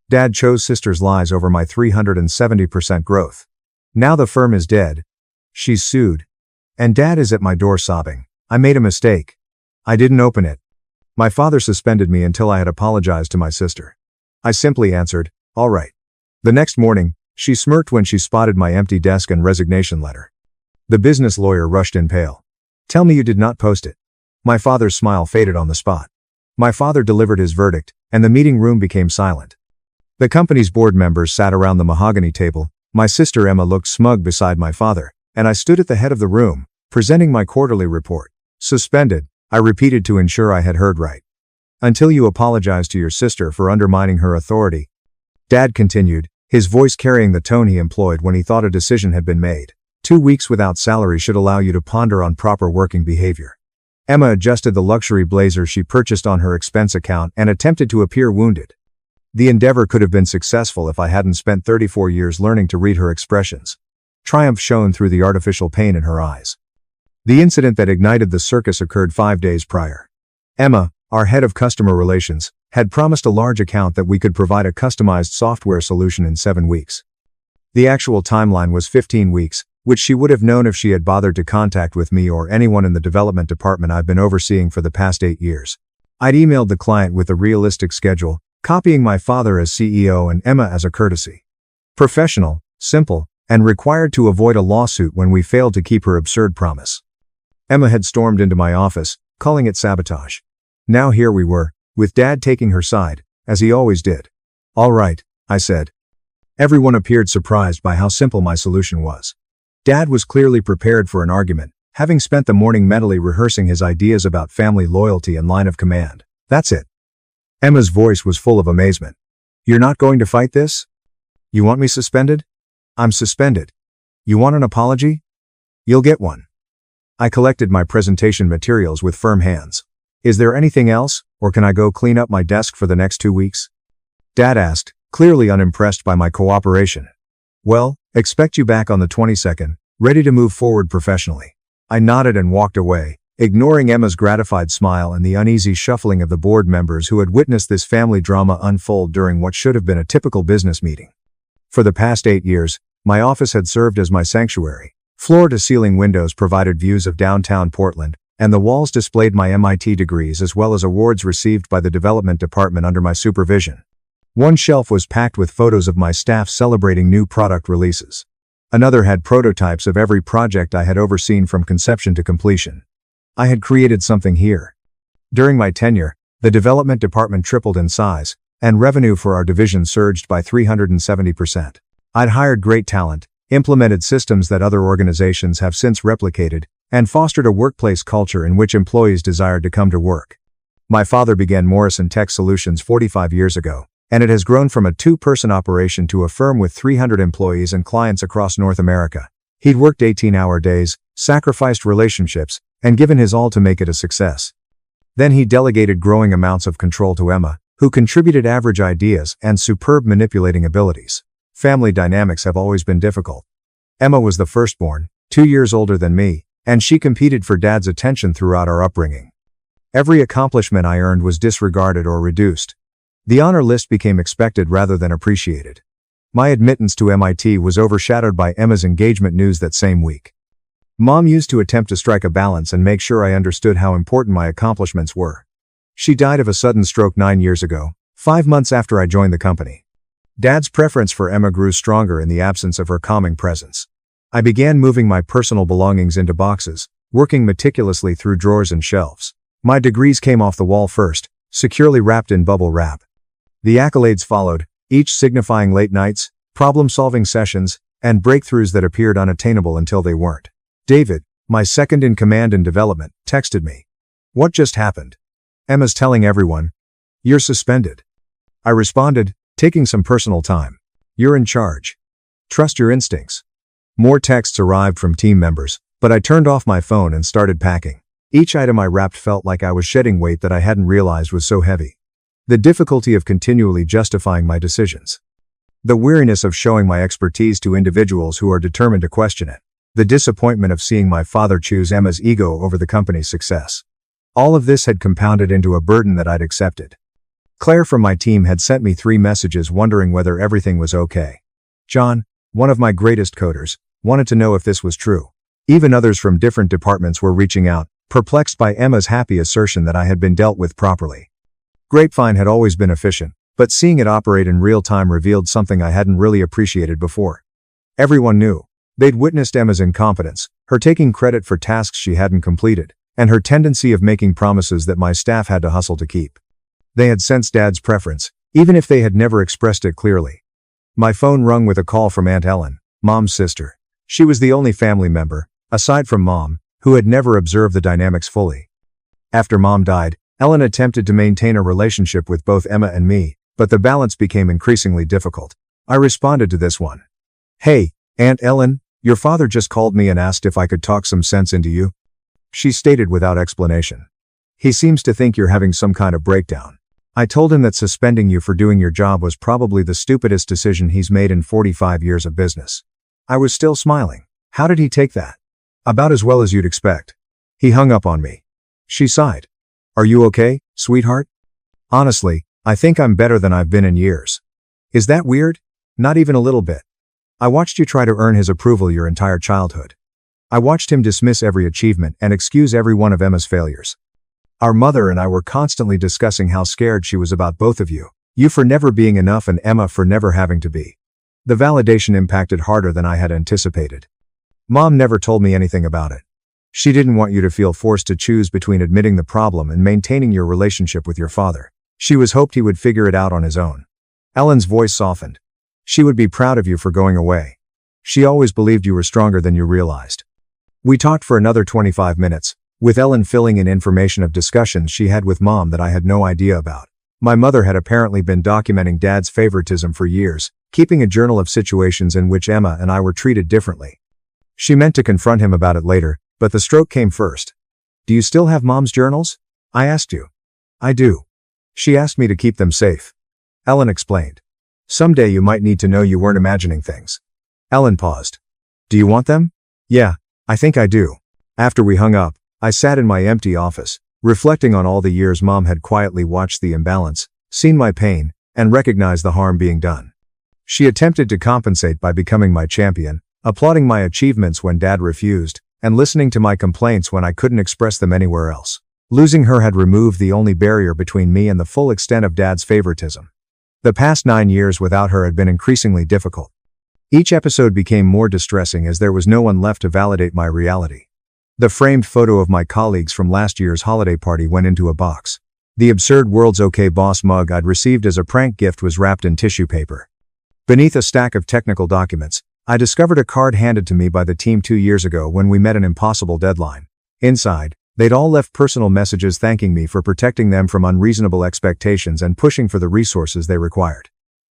Dad chose sister's lies over my 370% growth. Now the firm is dead. She's sued. And Dad is at my door sobbing. I made a mistake. I didn't open it. My father suspended me until I had apologized to my sister. I simply answered, all right. The next morning, she smirked when she spotted my empty desk and resignation letter. The business lawyer rushed in pale. Tell me you did not post it. My father's smile faded on the spot. My father delivered his verdict, and the meeting room became silent. The company's board members sat around the mahogany table. My sister Emma looked smug beside my father, and I stood at the head of the room, presenting my quarterly report. Suspended, I repeated to ensure I had heard right. Until you apologize to your sister for undermining her authority. Dad continued, his voice carrying the tone he employed when he thought a decision had been made. 2 weeks without salary should allow you to ponder on proper working behavior. Emma adjusted the luxury blazer she purchased on her expense account and attempted to appear wounded. The endeavor could have been successful if I hadn't spent 34 years learning to read her expressions. Triumph shone through the artificial pain in her eyes. The incident that ignited the circus occurred 5 days prior. Emma, our head of customer relations, had promised a large account that we could provide a customized software solution in 7 weeks. The actual timeline was 15 weeks, which she would have known if she had bothered to contact with me or anyone in the development department I've been overseeing for the past 8 years. I'd emailed the client with a realistic schedule, copying my father as CEO and Emma as a courtesy. Professional, simple, and required to avoid a lawsuit when we failed to keep her absurd promise. Emma had stormed into my office, calling it sabotage. Now here we were, with Dad taking her side, as he always did. All right, I said. Everyone appeared surprised by how simple my solution was. Dad was clearly prepared for an argument, having spent the morning mentally rehearsing his ideas about family loyalty and line of command. That's it. Emma's voice was full of amazement. You're not going to fight this? You want me suspended? I'm suspended. You want an apology? You'll get one. I collected my presentation materials with firm hands. Is there anything else, or can I go clean up my desk for the next 2 weeks? Dad asked, clearly unimpressed by my cooperation. Well, expect you back on the 22nd, ready to move forward professionally. I nodded and walked away, ignoring Emma's gratified smile and the uneasy shuffling of the board members who had witnessed this family drama unfold during what should have been a typical business meeting. For the past 8 years, my office had served as my sanctuary. Floor-to-ceiling windows provided views of downtown Portland, and the walls displayed my MIT degrees as well as awards received by the development department under my supervision. One shelf was packed with photos of my staff celebrating new product releases. Another had prototypes of every project I had overseen from conception to completion. I had created something here. During my tenure, the development department tripled in size, and revenue for our division surged by 370%. I'd hired great talent, implemented systems that other organizations have since replicated, and fostered a workplace culture in which employees desired to come to work. My father began Morrison Tech Solutions 45 years ago, and it has grown from a 2-person operation to a firm with 300 employees and clients across North America. He'd worked 18-hour days, sacrificed relationships, and given his all to make it a success. Then he delegated growing amounts of control to Emma, who contributed average ideas and superb manipulating abilities. Family dynamics have always been difficult. Emma was the firstborn, 2 years older than me, and she competed for Dad's attention throughout our upbringing. Every accomplishment I earned was disregarded or reduced. The honor list became expected rather than appreciated. My admittance to MIT was overshadowed by Emma's engagement news that same week. Mom used to attempt to strike a balance and make sure I understood how important my accomplishments were. She died of a sudden stroke 9 years ago, 5 months after I joined the company. Dad's preference for Emma grew stronger in the absence of her calming presence. I began moving my personal belongings into boxes, working meticulously through drawers and shelves. My degrees came off the wall first, securely wrapped in bubble wrap. The accolades followed, each signifying late nights, problem-solving sessions, and breakthroughs that appeared unattainable until they weren't. David, my second in command in development, texted me. What just happened? Emma's telling everyone. You're suspended. I responded, taking some personal time. You're in charge. Trust your instincts. More texts arrived from team members, but I turned off my phone and started packing. Each item I wrapped felt like I was shedding weight that I hadn't realized was so heavy. The difficulty of continually justifying my decisions. The weariness of showing my expertise to individuals who are determined to question it. The disappointment of seeing my father choose Emma's ego over the company's success. All of this had compounded into a burden that I'd accepted. Claire from my team had sent me 3 messages wondering whether everything was okay. John, one of my greatest coders, wanted to know if this was true. Even others from different departments were reaching out, perplexed by Emma's happy assertion that I had been dealt with properly. Grapevine had always been efficient, but seeing it operate in real time revealed something I hadn't really appreciated before. Everyone knew. They'd witnessed Emma's incompetence, her taking credit for tasks she hadn't completed, and her tendency of making promises that my staff had to hustle to keep. They had sensed Dad's preference, even if they had never expressed it clearly. My phone rung with a call from Aunt Ellen, Mom's sister. She was the only family member, aside from Mom, who had never observed the dynamics fully. After Mom died, Ellen attempted to maintain a relationship with both Emma and me, but the balance became increasingly difficult. I responded to this one. "Hey, Aunt Ellen, your father just called me and asked if I could talk some sense into you," she stated without explanation. "He seems to think you're having some kind of breakdown. I told him that suspending you for doing your job was probably the stupidest decision he's made in 45 years of business." I was still smiling. How did he take that? About as well as you'd expect. He hung up on me. She sighed. "Are you okay, sweetheart?" "Honestly, I think I'm better than I've been in years." "Is that weird?" "Not even a little bit. I watched you try to earn his approval your entire childhood. I watched him dismiss every achievement and excuse every one of Emma's failures. Our mother and I were constantly discussing how scared she was about both of you. You for never being enough and Emma for never having to be. The validation impacted harder than I had anticipated. Mom never told me anything about it. She didn't want you to feel forced to choose between admitting the problem and maintaining your relationship with your father. She was hoped he would figure it out on his own." Ellen's voice softened. "She would be proud of you for going away. She always believed you were stronger than you realized." We talked for another 25 minutes, with Ellen filling in information of discussions she had with Mom that I had no idea about. My mother had apparently been documenting Dad's favoritism for years, keeping a journal of situations in which Emma and I were treated differently. She meant to confront him about it later, but the stroke came first. "Do you still have Mom's journals?" I asked you. "I do. She asked me to keep them safe," Ellen explained. "Someday you might need to know you weren't imagining things." Ellen paused. "Do you want them?" "Yeah, I think I do." After we hung up, I sat in my empty office, reflecting on all the years Mom had quietly watched the imbalance, seen my pain, and recognized the harm being done. She attempted to compensate by becoming my champion, applauding my achievements when Dad refused, and listening to my complaints when I couldn't express them anywhere else. Losing her had removed the only barrier between me and the full extent of Dad's favoritism. The past 9 years without her had been increasingly difficult. Each episode became more distressing as there was no one left to validate my reality. The framed photo of my colleagues from last year's holiday party went into a box. The absurd World's OK Boss mug I'd received as a prank gift was wrapped in tissue paper. Beneath a stack of technical documents, I discovered a card handed to me by the team 2 years ago when we met an impossible deadline. Inside, they'd all left personal messages thanking me for protecting them from unreasonable expectations and pushing for the resources they required.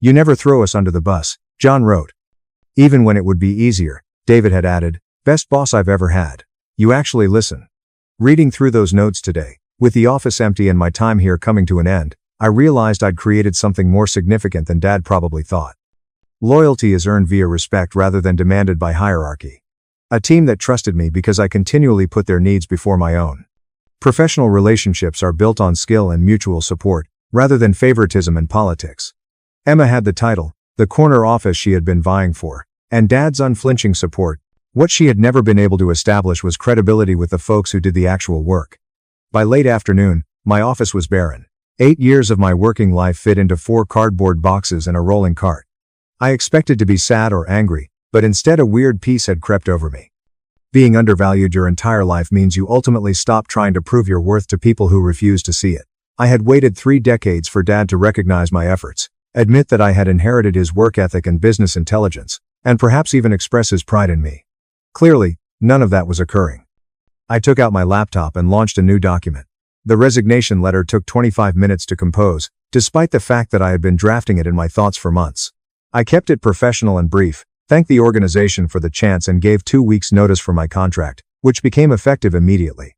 "You never throw us under the bus," John wrote. "Even when it would be easier," David had added. "Best boss I've ever had. You actually listen." Reading through those notes today, with the office empty and my time here coming to an end, I realized I'd created something more significant than Dad probably thought. Loyalty is earned via respect rather than demanded by hierarchy. A team that trusted me because I continually put their needs before my own. Professional relationships are built on skill and mutual support, rather than favoritism and politics. Emma had the title, the corner office she had been vying for, and Dad's unflinching support. What she had never been able to establish was credibility with the folks who did the actual work. By late afternoon, my office was barren. 8 years of my working life fit into 4 cardboard boxes and a rolling cart. I expected to be sad or angry, but instead a weird peace had crept over me. Being undervalued your entire life means you ultimately stop trying to prove your worth to people who refuse to see it. I had waited 3 decades for Dad to recognize my efforts, admit that I had inherited his work ethic and business intelligence, and perhaps even express his pride in me. Clearly, none of that was occurring. I took out my laptop and launched a new document. The resignation letter took 25 minutes to compose, despite the fact that I had been drafting it in my thoughts for months. I kept it professional and brief, thanked the organization for the chance and gave 2 weeks' notice for my contract, which became effective immediately.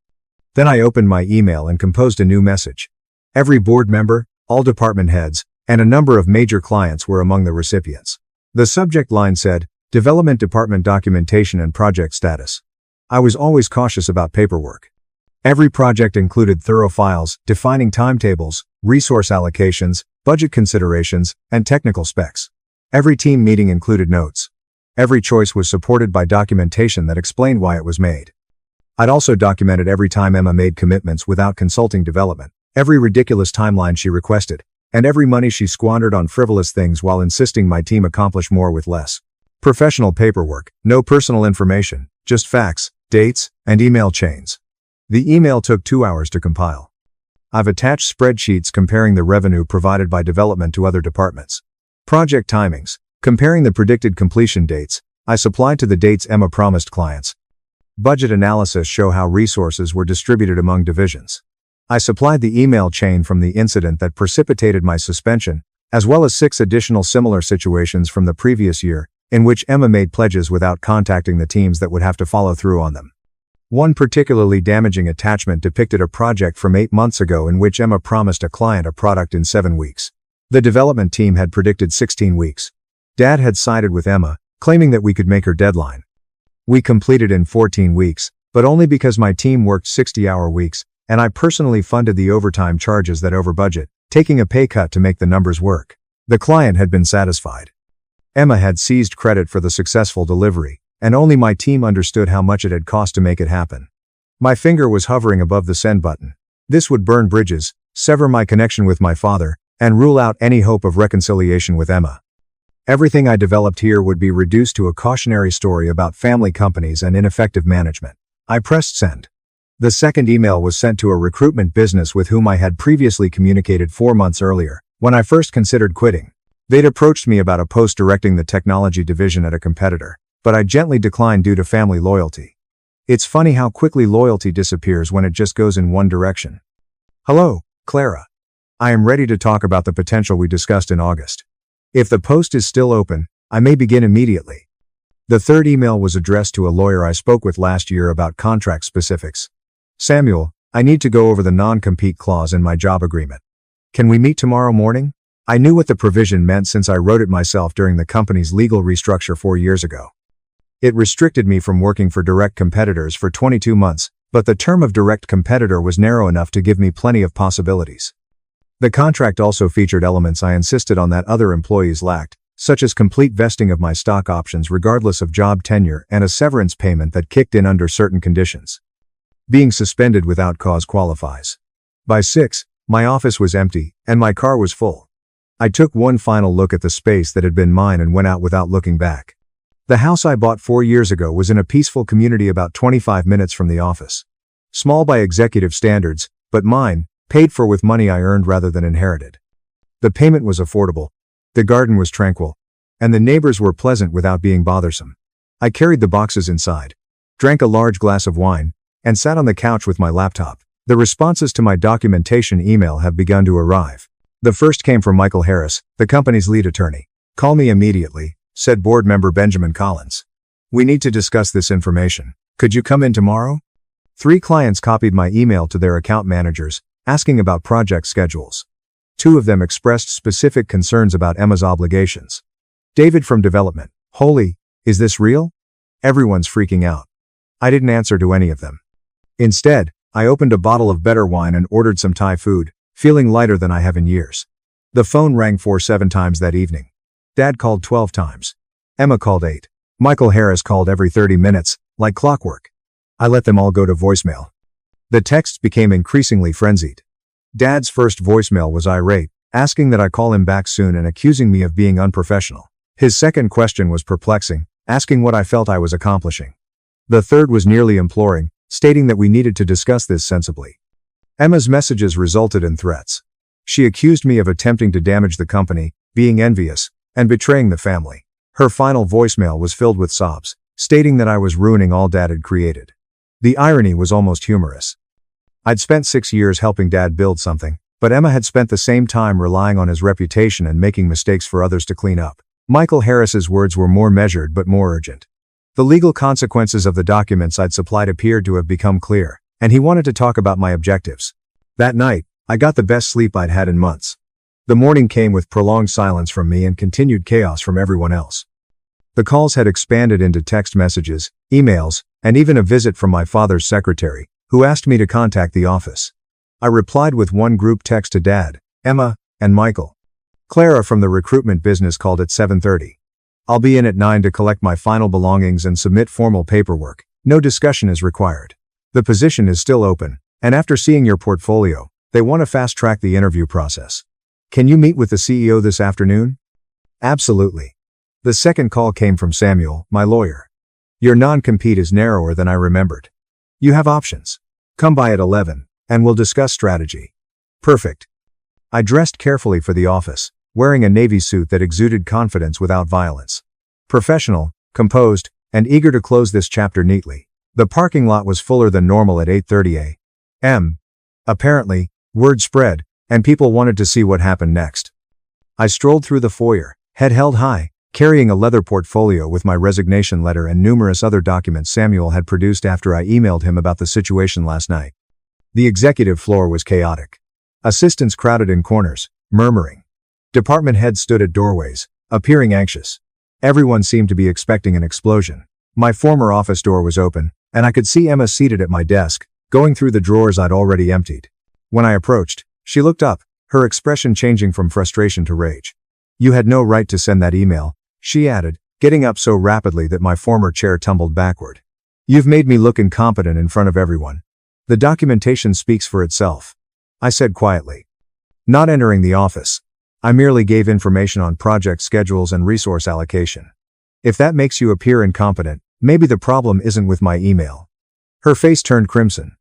Then I opened my email and composed a new message. Every board member, all department heads, and a number of major clients were among the recipients. The subject line said, Development Department Documentation and Project Status. I was always cautious about paperwork. Every project included thorough files, defining timetables, resource allocations, budget considerations, and technical specs. Every team meeting included notes. Every choice was supported by documentation that explained why it was made. I'd also documented every time Emma made commitments without consulting development, every ridiculous timeline she requested, and every money she squandered on frivolous things while insisting my team accomplish more with less. Professional paperwork, no personal information, just facts, dates, and email chains. The email took 2 hours to compile. I've attached spreadsheets comparing the revenue provided by development to other departments. Project timings, comparing the predicted completion dates, I supplied to the dates Emma promised clients. Budget analysis show how resources were distributed among divisions. I supplied the email chain from the incident that precipitated my suspension, as well as 6 additional similar situations from the previous year, in which Emma made pledges without contacting the teams that would have to follow through on them. One particularly damaging attachment depicted a project from 8 months ago in which Emma promised a client a product in 7 weeks. The development team had predicted 16 weeks. Dad had sided with Emma, claiming that we could make her deadline. We completed in 14 weeks, but only because my team worked 60-hour weeks, and I personally funded the overtime charges that over budget, taking a pay cut to make the numbers work. The client had been satisfied. Emma had seized credit for the successful delivery, and only my team understood how much it had cost to make it happen. My finger was hovering above the send button. This would burn bridges, sever my connection with my father, and rule out any hope of reconciliation with Emma. Everything I developed here would be reduced to a cautionary story about family companies and ineffective management. I pressed send. The second email was sent to a recruitment business with whom I had previously communicated 4 months earlier, when I first considered quitting. They'd approached me about a post directing the technology division at a competitor, but I gently declined due to family loyalty. It's funny how quickly loyalty disappears when it just goes in one direction. Hello, Clara. I am ready to talk about the potential we discussed in August. If the post is still open, I may begin immediately. The third email was addressed to a lawyer I spoke with last year about contract specifics. Samuel, I need to go over the non-compete clause in my job agreement. Can we meet tomorrow morning? I knew what the provision meant since I wrote it myself during the company's legal restructure 4 years ago. It restricted me from working for direct competitors for 22 months, but the term of direct competitor was narrow enough to give me plenty of possibilities. The contract also featured elements I insisted on that other employees lacked, such as complete vesting of my stock options regardless of job tenure and a severance payment that kicked in under certain conditions. Being suspended without cause qualifies. By 6, my office was empty, and my car was full. I took one final look at the space that had been mine and went out without looking back. The house I bought 4 years ago was in a peaceful community about 25 minutes from the office. Small by executive standards, but mine, paid for with money I earned rather than inherited. The payment was affordable, the garden was tranquil, and the neighbors were pleasant without being bothersome. I carried the boxes inside, drank a large glass of wine, and sat on the couch with my laptop. The responses to my documentation email have begun to arrive. The first came from Michael Harris, the company's lead attorney. Call me immediately, said board member Benjamin Collins. We need to discuss this information. Could you come in tomorrow? 3 clients copied my email to their account managers, asking about project schedules. 2 of them expressed specific concerns about Emma's obligations. David from development. Holy, is this real? Everyone's freaking out. I didn't answer to any of them. Instead, I opened a bottle of better wine and ordered some Thai food, feeling lighter than I have in years. The phone rang 7 times that evening. Dad called 12 times. Emma called 8. Michael Harris called every 30 minutes, like clockwork. I let them all go to voicemail. The texts became increasingly frenzied. Dad's first voicemail was irate, asking that I call him back soon and accusing me of being unprofessional. His second question was perplexing, asking what I felt I was accomplishing. The third was nearly imploring, stating that we needed to discuss this sensibly. Emma's messages resulted in threats. She accused me of attempting to damage the company, being envious, and betraying the family. Her final voicemail was filled with sobs, stating that I was ruining all Dad had created. The irony was almost humorous. I'd spent 6 years helping Dad build something, but Emma had spent the same time relying on his reputation and making mistakes for others to clean up. Michael Harris's words were more measured but more urgent. The legal consequences of the documents I'd supplied appeared to have become clear, and he wanted to talk about my objectives. That night, I got the best sleep I'd had in months. The morning came with prolonged silence from me and continued chaos from everyone else. The calls had expanded into text messages, emails, and even a visit from my father's secretary, who asked me to contact the office. I replied with one group text to Dad, Emma and Michael. Clara from the recruitment business called at 7:30. I'll be in at 9 to collect my final belongings and submit formal paperwork. No discussion is required. The position is still open, and after seeing your portfolio, they want to fast-track the interview process. Can you meet with the CEO this afternoon? Absolutely. The second call came from Samuel, my lawyer. Your non-compete is narrower than I remembered. You have options. Come by at 11, and we'll discuss strategy. Perfect. I dressed carefully for the office, wearing a navy suit that exuded confidence without violence. Professional, composed, and eager to close this chapter neatly. The parking lot was fuller than normal at 8:30 a.m. Apparently, word spread, and people wanted to see what happened next. I strolled through the foyer, head held high, carrying a leather portfolio with my resignation letter and numerous other documents Samuel had produced after I emailed him about the situation last night. The executive floor was chaotic. Assistants crowded in corners, murmuring. Department heads stood at doorways, appearing anxious. Everyone seemed to be expecting an explosion. My former office door was open, and I could see Emma seated at my desk, going through the drawers I'd already emptied. When I approached, she looked up, her expression changing from frustration to rage. You had no right to send that email, she added, getting up so rapidly that my former chair tumbled backward. You've made me look incompetent in front of everyone. The documentation speaks for itself, I said quietly. Not entering the office, I merely gave information on project schedules and resource allocation. If that makes you appear incompetent, maybe the problem isn't with my email. Her face turned crimson.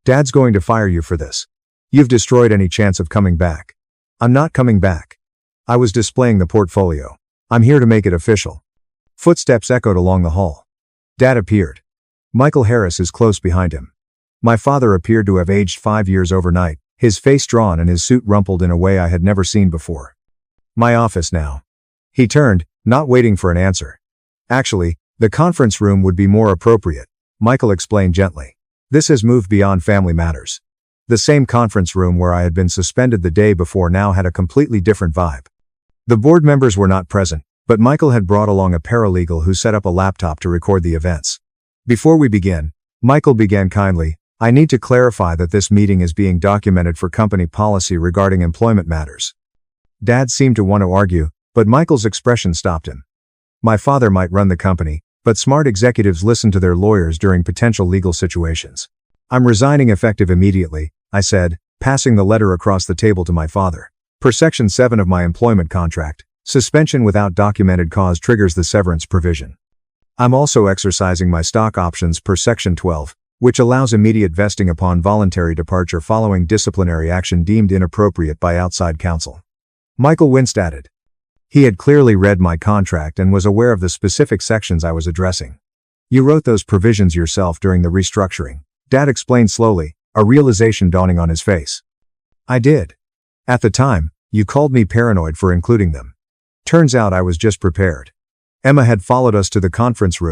Dad's going to fire you for this. You've destroyed any chance of coming back. I'm not coming back. I was displaying the portfolio. I'm here to make it official. Footsteps echoed along the hall. Dad appeared. Michael Harris is close behind him. My father appeared to have aged 5 years overnight, his face drawn and his suit rumpled in a way I had never seen before. My office now. He turned, not waiting for an answer. Actually, the conference room would be more appropriate, Michael explained gently. This has moved beyond family matters. The same conference room where I had been suspended the day before now had a completely different vibe. The board members were not present, but Michael had brought along a paralegal who set up a laptop to record the events. Before we begin, Michael began kindly, I need to clarify that this meeting is being documented for company policy regarding employment matters. Dad seemed to want to argue, but Michael's expression stopped him. My father might run the company, but smart executives listen to their lawyers during potential legal situations. I'm resigning effective immediately, I said, passing the letter across the table to my father. Per Section 7 of my employment contract, suspension without documented cause triggers the severance provision. I'm also exercising my stock options per Section 12, which allows immediate vesting upon voluntary departure following disciplinary action deemed inappropriate by outside counsel. Michael winced at it. He had clearly read my contract and was aware of the specific sections I was addressing. You wrote those provisions yourself during the restructuring, Dad explained slowly, a realization dawning on his face. I did. At the time, you called me paranoid for including them. Turns out I was just prepared. Emma had followed us to the conference room